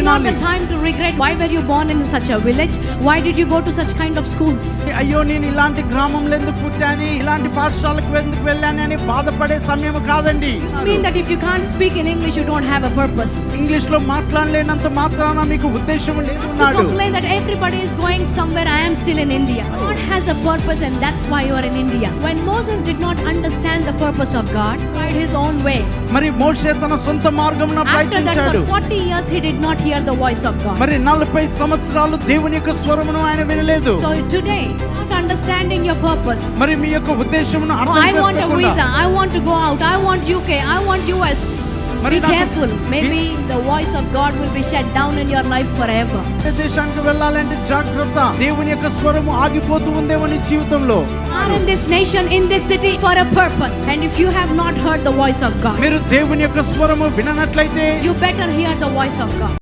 not the వినాలి. time to regret. Why were you born in such a village? Why did you go to such kind of schools? అయ్యో నేను ఇలాంటి గ్రామంలో ఎందుకు పుట్టాను, ఇలాంటి పాఠశాలకు ఎందుకు వెళ్ళాను అని బాధపడే సమయం కాదండి. I mean that if you can't speak in English, you don't have a purpose. English లో మాట్లాడలేనంత మాత్రాన మీకు ఉద్దేశం To లేదన్నాడు. complain that everybody is going somewhere, I am still in India. God has a purpose and that's why you are in India. When Moses did not understand the purpose of God, he tried his own way. మరి మోషే తన సొంత మార్గమున After that ప్రయత్నించాడు. for 40 years he did not hear the voice of God. మరి 40 సంవత్సరాలు దేవుని యొక్క స్వరమును ఆయన వినలేదు. So today, not understanding your purpose. మరి మీ యొక్క ఉద్దేశమును Oh, అర్థం I want a చేసుకోకుండా visa, I want to go out, I want UK, I want US. Be careful. Maybe the voice of God will be shut down in your life forever. దేశానికి వెళ్ళాలంటే జాగ్రత్త, దేవుని యొక్క స్వరము ఆగిపోతూ ఉందేమో నీ జీవితంలో. Are in this nation, in this city for a purpose. And if you have not heard the voice of God, మీరు దేవుని యొక్క స్వరము విననట్లయితే you better hear the voice of God.